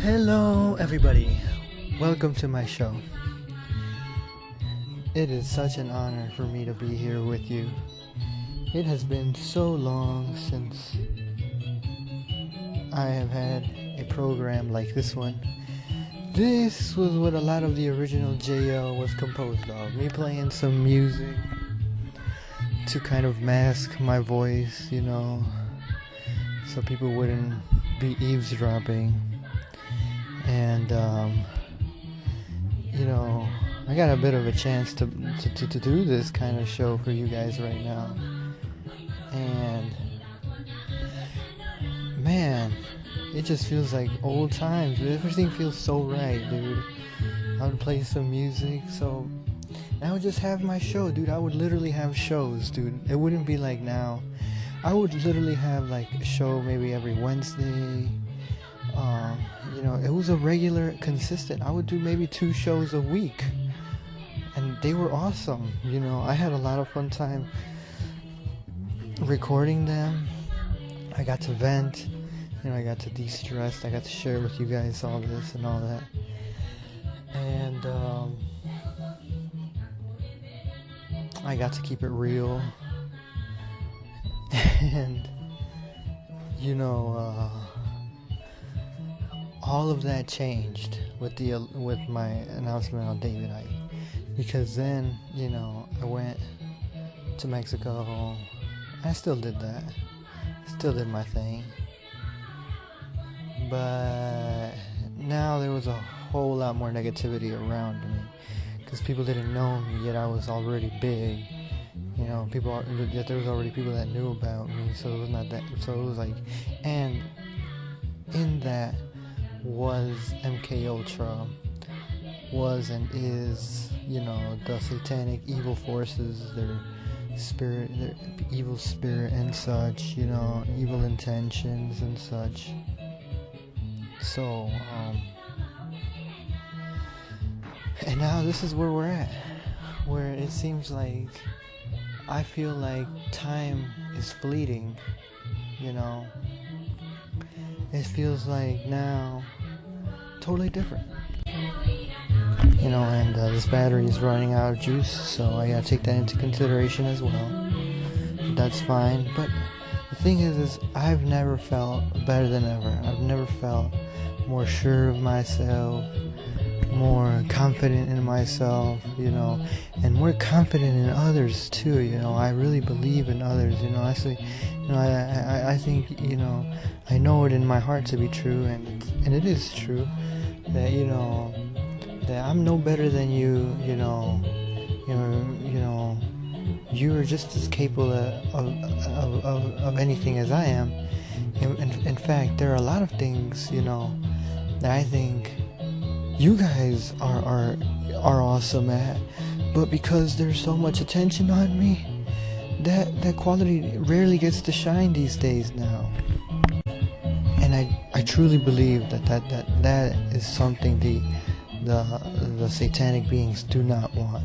Hello everybody, welcome to my show. It is such an honor for me to be here with you. It has been so long since I have had a program like this one. This was what a lot of the original JL was composed of. Me playing some music to kind of mask my voice, so people wouldn't be eavesdropping. And I got a bit of a chance to do this kind of show for you guys right now. And man, it just feels like old times. Everything feels so right, dude. I would play some music, so I would just have my show, dude. I would literally have shows, dude. It wouldn't be like now. I would literally have like a show maybe every Wednesday. It was a regular, consistent. I would do maybe 2 shows a week, and they were awesome. I had a lot of fun time recording them. I got to vent, I got to de-stress. I got to share with you guys all this and all that. And I got to keep it real. And all of that changed with my announcement on David Icke, because then I went to Mexico. I still did that, still did my thing, but now there was a whole lot more negativity around me because people didn't know me, yet I was already big. Yet there was already people that knew about me, so it was not that. So it was like, and in that was MK Ultra, was and is, the satanic evil forces, their spirit, their evil spirit and such, evil intentions and such. So, and now this is where we're at, where it seems like I feel like time is fleeting, It feels like now totally different, and this battery is running out of juice, so I gotta take that into consideration as well. But that's fine. But the thing is I've never felt better than ever. I've never felt more sure of myself, more confident in myself, and more confident in others too. I really believe in others. Actually, I think, I know it in my heart to be true, and it is true that that I'm no better than you. You're just as capable of anything as I am. In fact, there are a lot of things that I think you guys are awesome at, but because there's so much attention on me, that quality rarely gets to shine these days now. And I truly believe that is something the satanic beings do not want.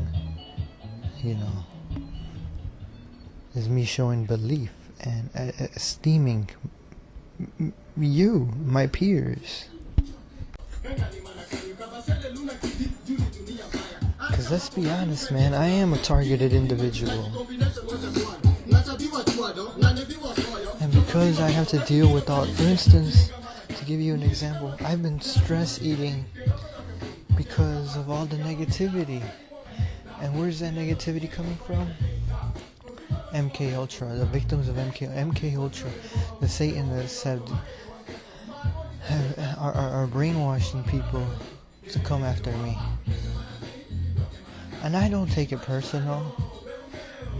Is me showing belief and esteeming you, my peers. Because let's be honest, man, I am a targeted individual. And because I have to deal with all, for instance, to give you an example, I've been stress eating because of all the negativity. And where's that negativity coming from? MK Ultra, the victims of MK Ultra, the Satanists are brainwashing people to come after me. And I don't take it personal,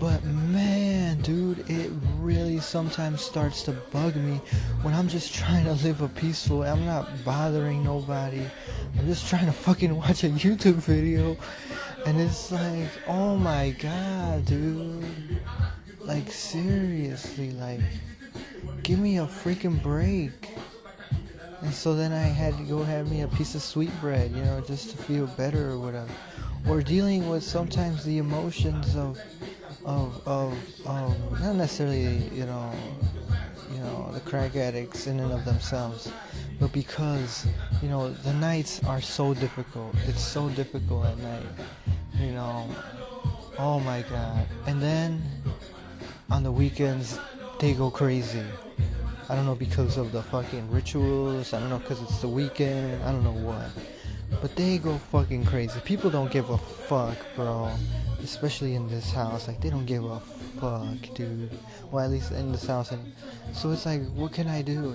but man, dude, it really sometimes starts to bug me when I'm just trying to live a peaceful, I'm not bothering nobody, I'm just trying to fucking watch a YouTube video, and it's like, oh my god, dude, like seriously, like, give me a freaking break. And so then I had to go have me a piece of sweetbread, just to feel better or whatever. Or dealing with sometimes the emotions of not necessarily, the crack addicts in and of themselves, but because, the nights are so difficult. It's so difficult at night, oh my god. And then on the weekends, they go crazy. I don't know, because of the fucking rituals, I don't know, because it's the weekend, I don't know what. But they go fucking crazy. People don't give a fuck, bro. Especially in this house. Like, they don't give a fuck, dude. Well, at least in this house. And so it's like, what can I do,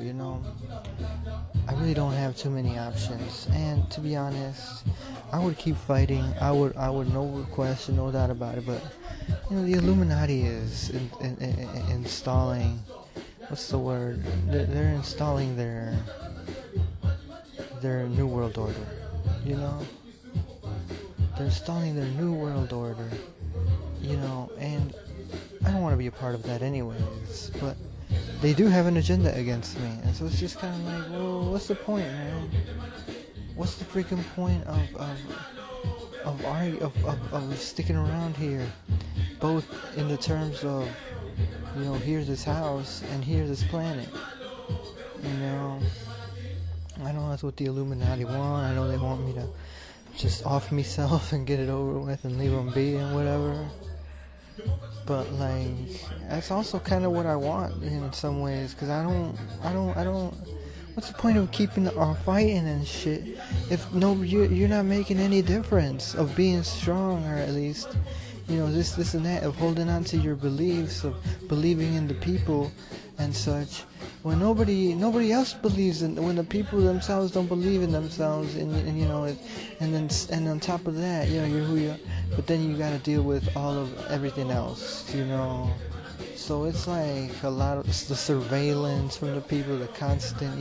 I really don't have too many options. And to be honest, I would keep fighting. I would no question, no doubt about it. But, the Illuminati is installing... What's the word? They're installing their new world order. They're installing their new world order. And I don't want to be a part of that anyways. But they do have an agenda against me, and so it's just kind of like, well, what's the point, man? What's the freaking point of sticking around here? Both in the terms of, here's this house and here's this planet. I know that's what the Illuminati want. I know they want me to just off myself and get it over with and leave them be and whatever. But like, that's also kind of what I want in some ways, because I don't. What's the point of keeping on fighting and shit if you're not making any difference of being strong, or at least, this and that, of holding on to your beliefs, of believing in the people and such, when nobody else believes in, when the people themselves don't believe in themselves, and on top of that, you're who you are, but then you got to deal with all of everything else, so it's like a lot of the surveillance from the people, the constant,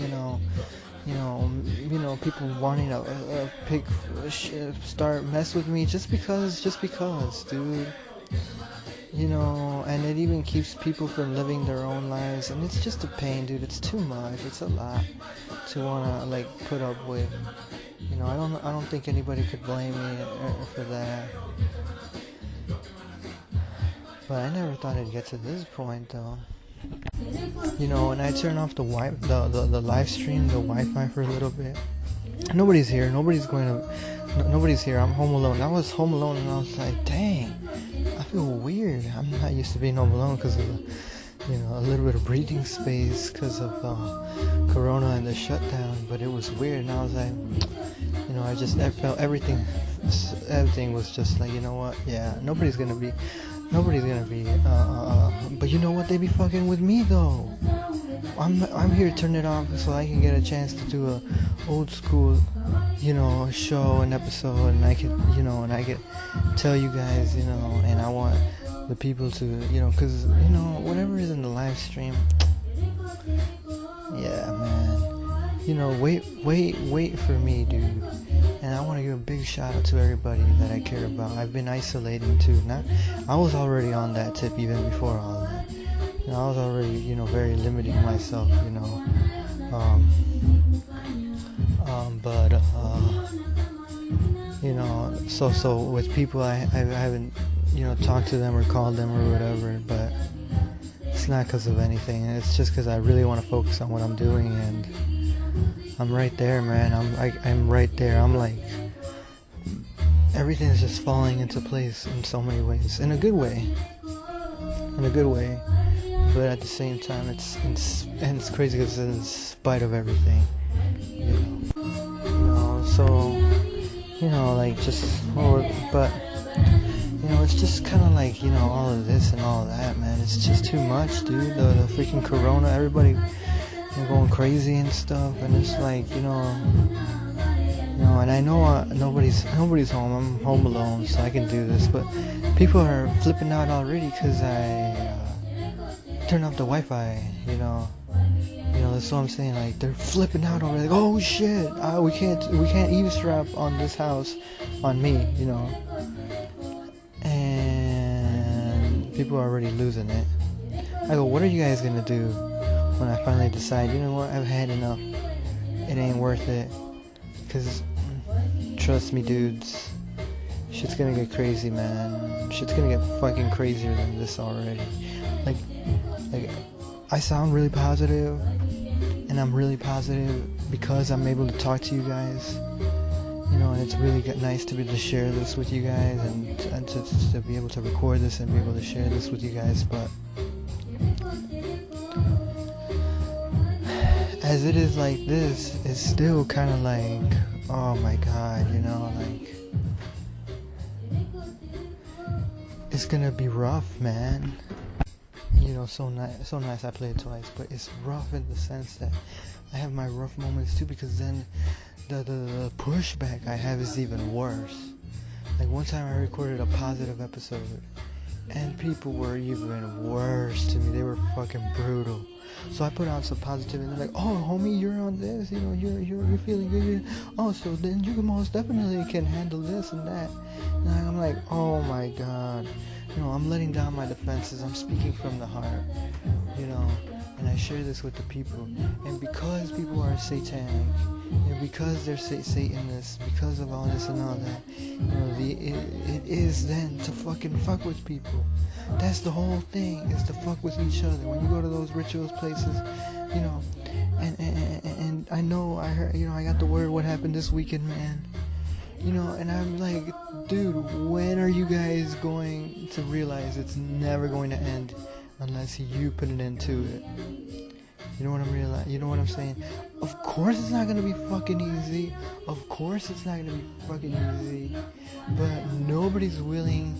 people wanting to start mess with me just because, dude. And it even keeps people from living their own lives, and it's just a pain, dude. It's too much. It's a lot to wanna put up with. I don't think anybody could blame me for that. But I never thought it'd get to this point, though. When I turn off the live stream, the Wi-Fi for a little bit, nobody's here. Nobody's here. I'm home alone. I was home alone, and I was like, dang, I feel weird. I'm not used to being home alone because of a little bit of breathing space because of Corona and the shutdown. But it was weird, and I was like, I felt everything was just like, what? Yeah, nobody's gonna be. But you know what? They be fucking with me though. I'm here to turn it off so I can get a chance to do a old school, show, an episode, and I could tell you guys, and I want the people to, because, whatever is in the live stream, yeah, man, wait for me, dude. And I want to give a big shout out to everybody that I care about. I've been isolating too. I was already on that tip even before all that. I was already, very limiting myself, so with people I haven't, talked to them or called them or whatever, but it's not because of anything. It's just because I really want to focus on what I'm doing, and I'm right there, man. I'm right there. I'm like, everything's just falling into place in so many ways, in a good way. But at the same time, it's crazy because it's in spite of everything, So, it's just kind of like, all of this and all of that, man. It's just too much, dude. The freaking Corona, everybody going crazy and stuff, and it's like, and I know nobody's home. I'm home alone, so I can do this. But people are flipping out already because I turned off the Wi-Fi. That's what I'm saying. Like, they're flipping out already. Like, oh shit, we can't eavesdrop on this house, on me. And people are already losing it. I go, what are you guys gonna do when I finally decide, what, I've had enough, it ain't worth it? Because, trust me, dudes, shit's gonna get crazy, man. Shit's gonna get fucking crazier than this already. Like I sound really positive, and I'm really positive because I'm able to talk to you guys. You know, and it's really nice to be able to share this with you guys, and to be able to record this and be able to share this with you guys. But as it is like this, it's still kind of like, oh my god, you know, like, it's gonna be rough, man. You know, so nice I played it twice, but it's rough in the sense that I have my rough moments too, because then the pushback I have is even worse. Like one time I recorded a positive episode, and people were even worse to me. They were fucking brutal. So I put out some positivity, and they're like, "Oh, homie, you're on this. You know, you're feeling good. Oh, so then you most definitely can handle this and that." And I'm like, "Oh my god, you know, I'm letting down my defenses. I'm speaking from the heart, you know." And I share this with the people, and because people are satanic, and because they're Satanists, because of all this and all that, you know, it is then to fucking fuck with people. That's the whole thing, is to fuck with each other. When you go to those rituals places, you know, and I know, I heard, you know, I got the word what happened this weekend, man. You know, and I'm like, dude, when are you guys going to realize it's never going to end unless you put an end to it? You know what I'm realizing? You know what I'm saying? Of course it's not gonna be fucking easy. Of course it's not gonna be fucking easy. But nobody's willing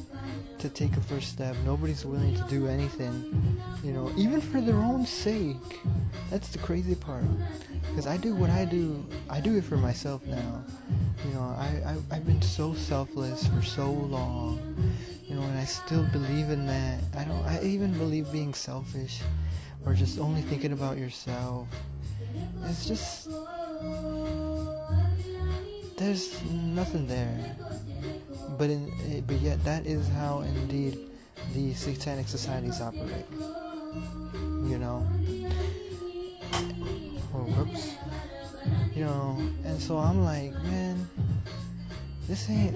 to take a first step. Nobody's willing to do anything. You know, even for their own sake. That's the crazy part. Because I do what I do it for myself now. You know, I've been so selfless for so long. You know, and I still believe in that. I even believe being selfish, or just only thinking about yourself. It's just, there's nothing there. But yet that is how indeed the satanic societies operate. You know. Oh, whoops. You know, and so I'm like, man, this ain't,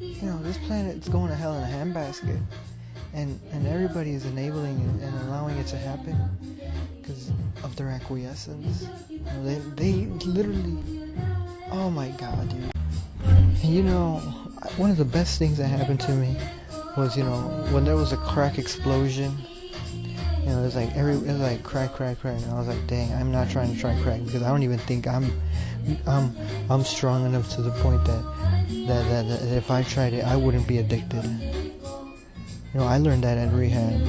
you know, this planet's going to hell in a handbasket. And everybody is enabling it and allowing it to happen because of their acquiescence. You know, they literally, oh my god, dude. And you know, one of the best things that happened to me was, you know, when there was a crack explosion. You know, it was like crack, and I was like, dang, I'm not trying to try crack because I don't even think I'm strong enough to the point that if I tried it, I wouldn't be addicted. You know, I learned that at rehab.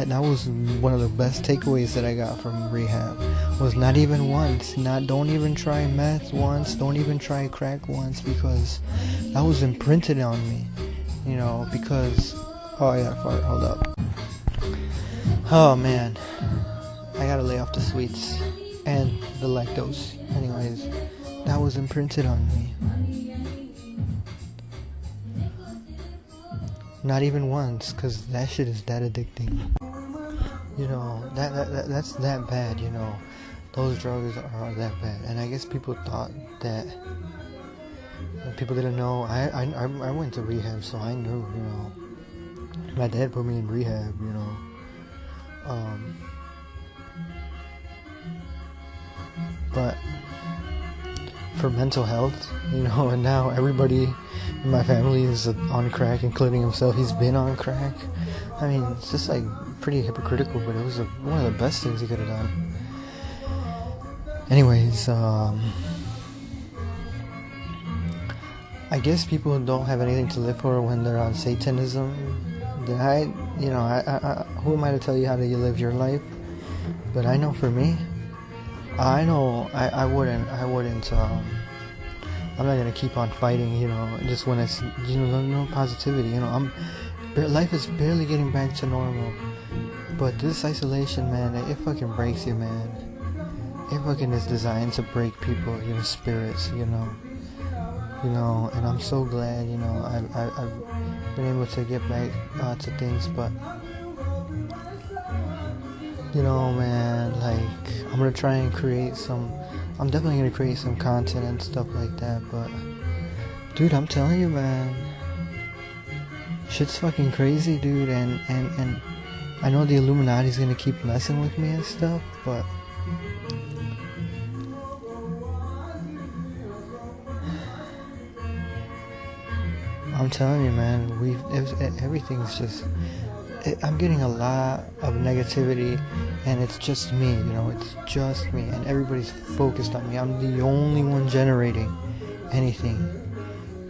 That was one of the best takeaways that I got from rehab. Was not even once. Don't even try meth once. Don't even try crack once, because that was imprinted on me. You know, because, oh, I gotta fart. Hold up. Oh man, I gotta lay off the sweets and the lactose. Anyways, that was imprinted on me. Not even once, cause that shit is that addicting. You know, that's that bad. You know, those drugs are that bad. And I guess people thought that. People didn't know. I went to rehab, so I knew. You know, my dad put me in rehab. You know. But for mental health, you know, and now everybody in my family is on crack, including himself. He's been on crack. I mean, it's just like pretty hypocritical, but it was one of the best things he could have done. Anyways, I guess people don't have anything to live for when they're on Satanism. Then who am I to tell you how to live your life? But I know for me, I know I wouldn't. I'm not gonna keep on fighting. You know, just when it's, you know, no positivity. You know, life is barely getting back to normal. But this isolation, man, it fucking breaks you, man. It fucking is designed to break people, you know, spirits, you know. You know, and I'm so glad, you know, I've been able to get back to things, but, you know, man, like, I'm gonna try and I'm definitely gonna create some content and stuff like that, but, dude, I'm telling you, man, shit's fucking crazy, dude, and I know the Illuminati's gonna keep messing with me and stuff, but I'm telling you, man, everything's just. I'm getting a lot of negativity, and it's just me, you know, it's just me, and everybody's focused on me. I'm the only one generating anything,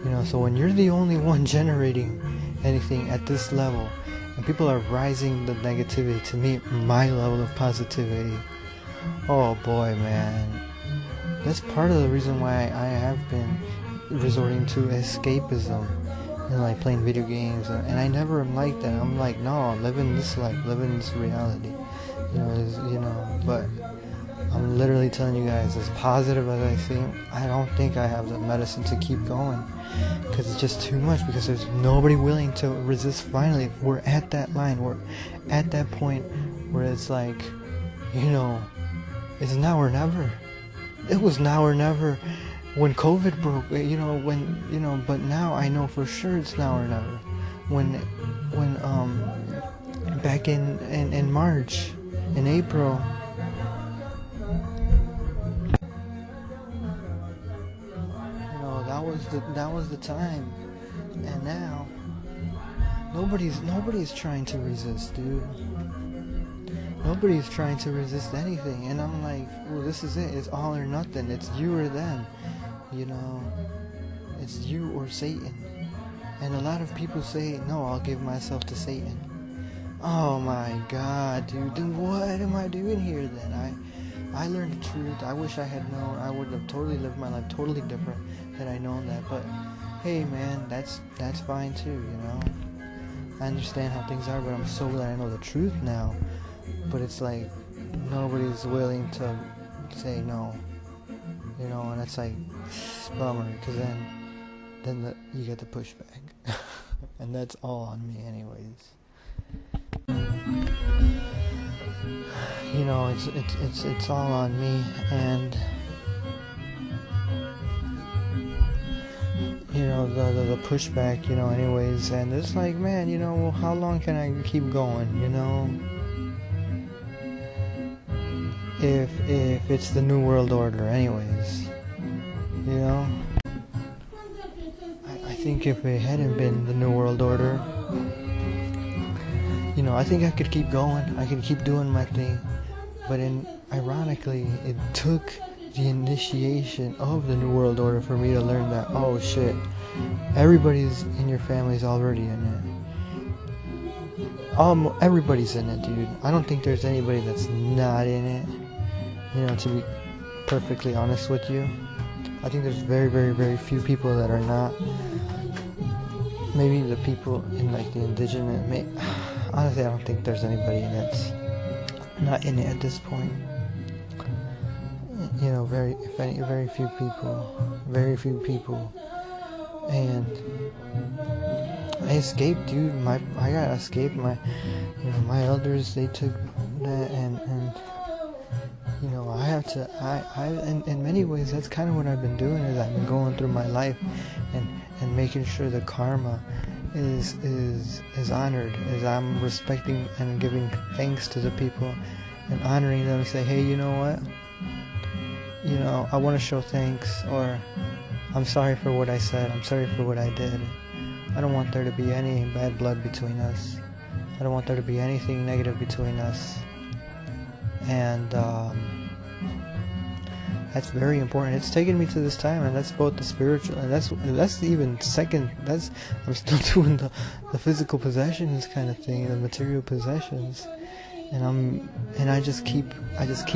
you know, so when you're the only one generating anything at this level, and people are rising the negativity to meet my level of positivity, oh boy, man, that's part of the reason why I have been resorting to escapism. And like playing video games, and I never am like that. I'm like, no, living this life, living this reality, but I'm literally telling you guys, as positive as I seem, I don't think I have the medicine to keep going, because it's just too much, because there's nobody willing to resist. Finally, we're at that line, we're at that point where it's like, it's now or never. It was now or never when COVID broke, but now I know for sure it's now or never. When back in March, in April, that was the time, and now nobody's trying to resist, dude. Nobody's trying to resist anything, and I'm like, well, this is it. It's all or nothing. It's you or them. It's you or Satan. And a lot of people say, no, I'll give myself to Satan. Oh my God, dude, then what am I doing here then? I learned the truth. I wish I had known. I would have totally lived my life totally different had I known that. But hey, man, that's fine too, I understand how things are, but I'm so glad I know the truth now. But it's like nobody's willing to say no, and it's like bummer, because then you get the pushback, and that's all on me, anyways. It's all on me, and the pushback, anyways, and it's like, man, well, how long can I keep going, if it's the New World Order, anyways, I think if it hadn't been the New World Order, I think I could keep going, I could keep doing my thing, but ironically, it took the initiation of the New World Order for me to learn that, oh shit, everybody's in your family's already in it. Everybody's in it, dude. I don't think there's anybody that's not in it. To be perfectly honest with you, I think there's very, very, very few people that are not. Maybe the people in like the indigenous. Honestly, I don't think there's anybody that's not in it at this point. Very few people, and I escaped, dude. I got escaped. My elders, they took that, and I have to. In many ways, that's kind of what I've been doing. Is I've been going through my life, and making sure the karma is honored. As I'm respecting and giving thanks to the people, and honoring them. And say, hey, you know what? I want to show thanks, or I'm sorry for what I said. I'm sorry for what I did. I don't want there to be any bad blood between us. I don't want there to be anything negative between us. And that's very important. It's taken me to this time, and that's both the spiritual, and that's even second. I'm still doing the physical possessions kind of thing, the material possessions, and I just keep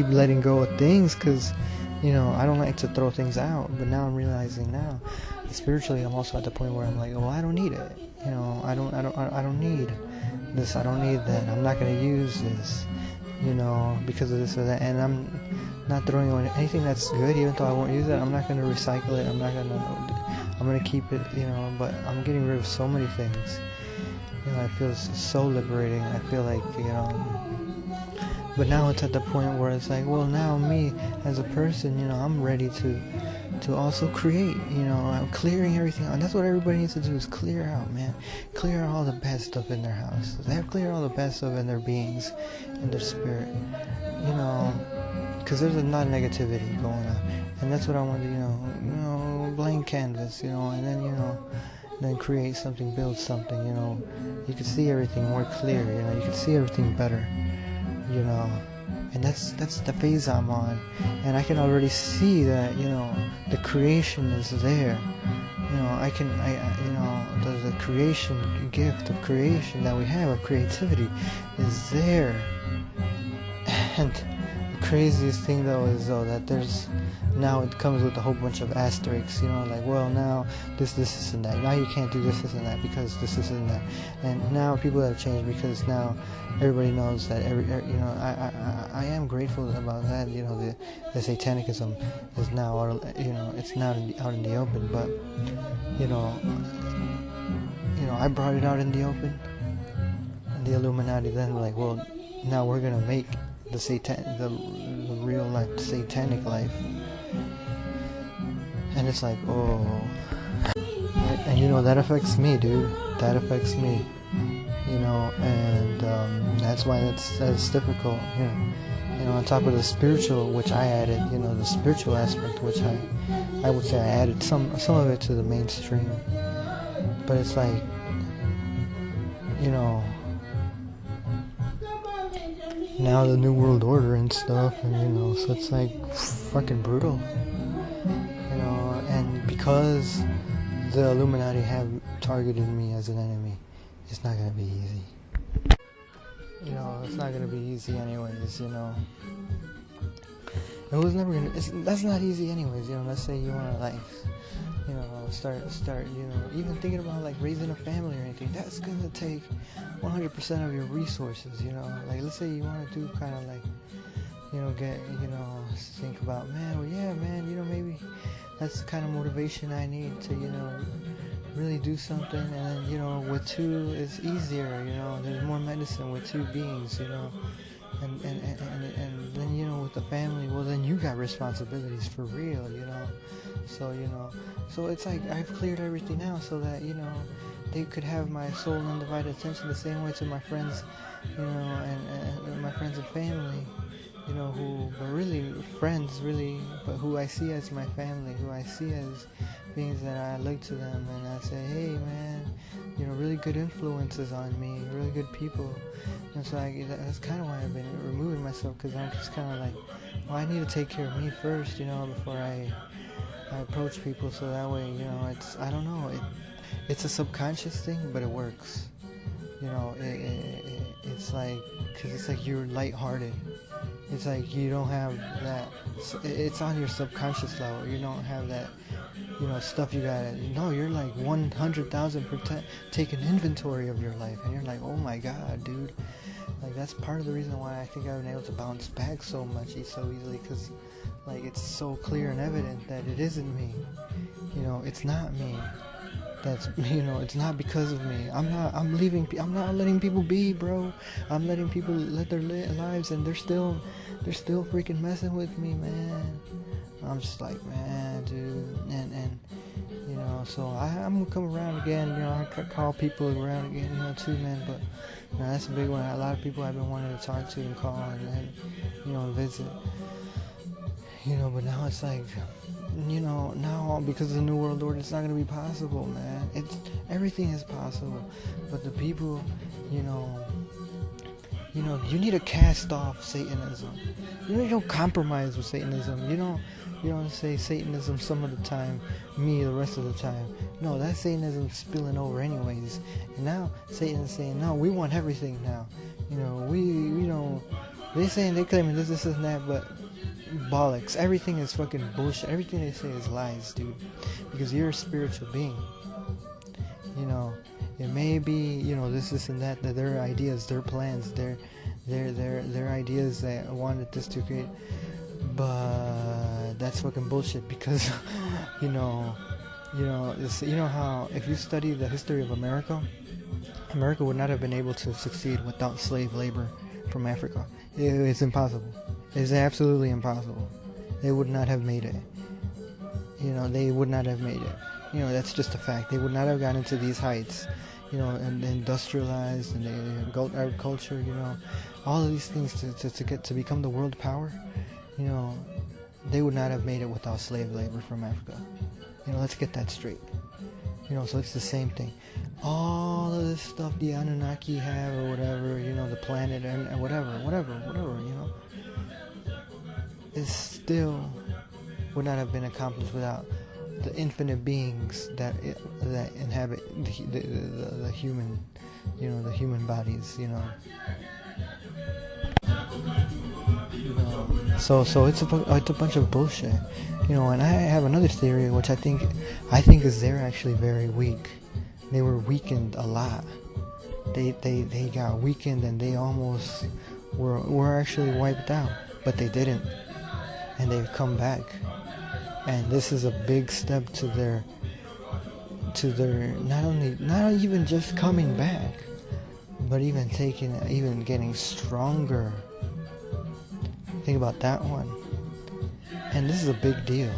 letting go of things, because I don't like to throw things out. But now I'm realizing now, spiritually, I'm also at the point where I'm like, oh, I don't need it. I don't need this. I don't need that. I'm not gonna use this. Because of this or that, and I'm not throwing away anything that's good, even though I won't use it. I'm not gonna recycle it. I'm gonna keep it. But I'm getting rid of so many things. I feel so liberating. I feel like But now it's at the point where it's like, well, now me as a person, I'm ready to to also create, I'm clearing everything out. And that's what everybody needs to do, is clear out, man. Clear out all the bad stuff in their house. They have to clear all the bad stuff in their beings, in their spirit, because there's a lot of negativity going on. And that's what I want to, blank canvas, and then, then create something, build something, you can see everything more clear, you can see everything better, and that's the phase I'm on. And I can already see that, the creation is there. The creation gift of creation that we have, of creativity, is there. And the craziest thing though is that there's, now it comes with a whole bunch of asterisks, well, now this and that. Now you can't do this and that because this and that. And now people have changed, because now everybody knows that I am grateful about that. The Satanism is now out, it's not out in the open, but I brought it out in the open, and the Illuminati then were like, well, now we're gonna make the real life, satanic life. And it's like, oh, and that affects me, dude. That affects me, and that's why that's difficult, on top of the spiritual, which I added, the spiritual aspect, which I would say I added some of it to the mainstream. But it's like, now the New World Order and stuff, and so it's like fucking brutal, and because the Illuminati have targeted me as an enemy, it's not gonna be easy. It's not gonna be easy anyways. It was never gonna. That's not easy anyways. Let's say you wanna start. Even thinking about raising a family or anything. That's gonna take 100% of your resources. Let's say you wanna do kind of think about, maybe that's the kind of motivation I need to, really do something. And then, with two it's easier, there's more medicine with two beings, and then, with the family, well, then you got responsibilities for real, so it's like I've cleared everything out so that, they could have my sole undivided attention the same way to my friends, and my friends and family, who are really friends, but who I see as my family, who I see as beings that I look to them and I say, hey man, really good influences on me, really good people. And so that's kind of why I've been removing myself, because I'm just kind of like, well, I need to take care of me first, before I approach people, so that way, it's, I don't know, it's a subconscious thing, but it works. It's like, because it's like you're lighthearted. It's like you don't have that, it's on your subconscious level. You don't have that, stuff you gotta, no, you're like 100,000% taking inventory of your life. And you're like, oh my God, dude. Like, that's part of the reason why I think I've been able to bounce back so easily, because, it's so clear and evident that it isn't me. It's not me. That's, it's not because of me. I'm not letting people be, bro. I'm letting people let their lives, and they're still freaking messing with me, man. I'm just like, man, dude, and so I'm gonna come around again, I call people around again, too, man, but, that's a big one. A lot of people I've been wanting to talk to and call and visit, but now it's like, now because of the New World Order, it's not gonna be possible, man. Everything is possible, but the people, you need to cast off Satanism. You don't compromise with Satanism. You don't say Satanism some of the time, me the rest of the time. No, that Satanism's spilling over anyways. And now Satan's saying, no, we want everything now. We don't. They claiming this and that, but bollocks. Everything is fucking bullshit. Everything they say is lies, dude. Because you're a spiritual being. It may be, this and that their ideas, their plans, their ideas that wanted this to create, but that's fucking bullshit, because how if you study the history of America would not have been able to succeed without slave labor from Africa. It's impossible. It's absolutely impossible. They would not have made it. they would not have made it. That's just a fact. They would not have gotten to these heights, and industrialized, and agriculture, all of these things to become the world power. They would not have made it without slave labor from Africa. Let's get that straight. So it's the same thing. All of this stuff the Anunnaki have or whatever, the planet and whatever, is still would not have been accomplished without the infinite beings that inhabit the human, the human bodies, So it's a bunch of bullshit, And I have another theory, which I think is they're actually very weak. They were weakened a lot. They got weakened and they almost were actually wiped out, but they didn't, and they've come back. And this is a big step to their not even just coming back, but even getting stronger. Think about that one. And this is a big deal,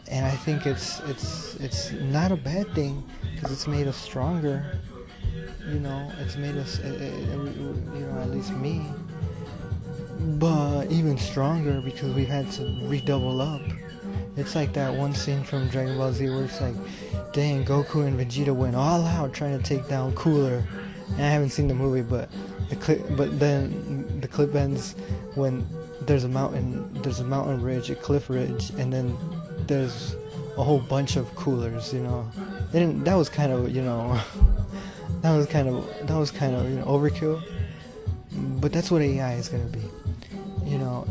And I think it's not a bad thing, because it's made us stronger. It's made us, at least me, but even stronger because we've had to redouble up. It's like that one scene from Dragon Ball Z where it's like, dang, Goku and Vegeta went all out trying to take down Cooler. And I haven't seen the movie, but then the clip ends when there's a mountain ridge, a cliff ridge, and then there's a whole bunch of Coolers. That was kind of overkill. But that's what AI is gonna be.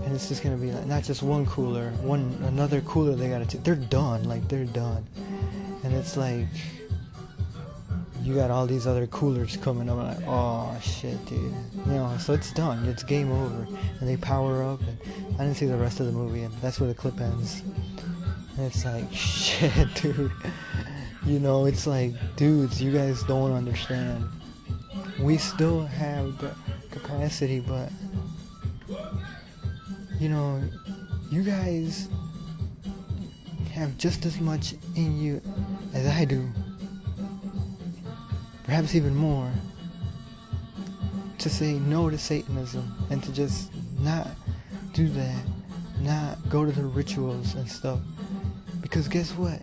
And it's just gonna be like, not just one Cooler, another Cooler they gotta take. They're done. And it's like, you got all these other Coolers coming up, like, oh shit, dude. So it's done. It's game over. And they power up, and I didn't see the rest of the movie, and that's where the clip ends. And it's like, shit, dude. It's like, dudes, you guys don't understand. We still have the capacity, but you guys have just as much in you as I do, perhaps even more, to say no to Satanism and to just not do that, not go to the rituals and stuff. Because guess what?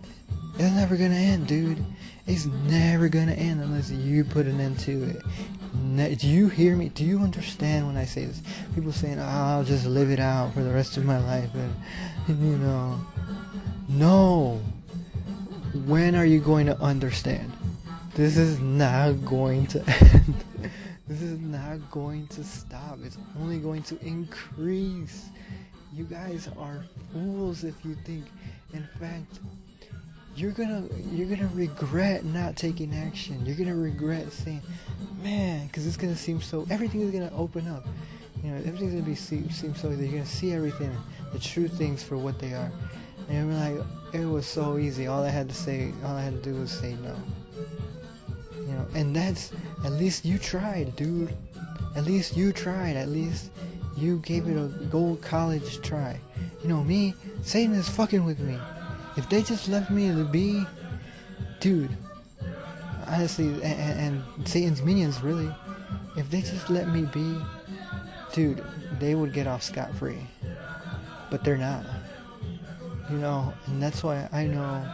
It's never gonna end, dude. It's never gonna end unless you put an end to it. Do you hear me? Do you understand when I say this? People saying, I'll just live it out for the rest of my life, and no. When are you going to understand? This is not going to end. This is not going to stop. It's only going to increase. You guys are fools if you think. In fact, you're gonna regret not taking action. You're gonna regret saying, man, because it's gonna seem so. Everything is gonna open up. Everything's gonna seem so easy. You're gonna see everything, the true things for what they are, and you're like, it was so easy. All I had to do was say no. And that's, at least you tried, dude. At least you tried. At least you gave it a gold college try. Me, Satan is fucking with me. If they just left me to be, dude, honestly, and Satan's minions, really, if they just let me be, dude, they would get off scot-free. But they're not. And that's why I know,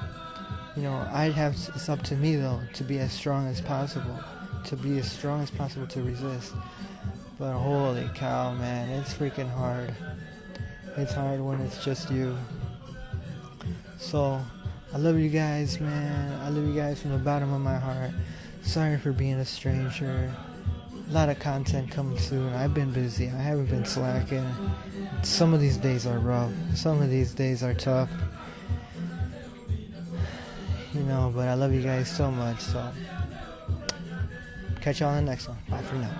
it's up to me, though, to be as strong as possible. To resist. But holy cow, man, it's freaking hard. It's hard when it's just you. So, I love you guys, man. I love you guys from the bottom of my heart. Sorry for being a stranger. A lot of content coming soon. I've been busy. I haven't been slacking. Some of these days are rough. Some of these days are tough. But I love you guys so much. So, catch y'all on the next one. Bye for now.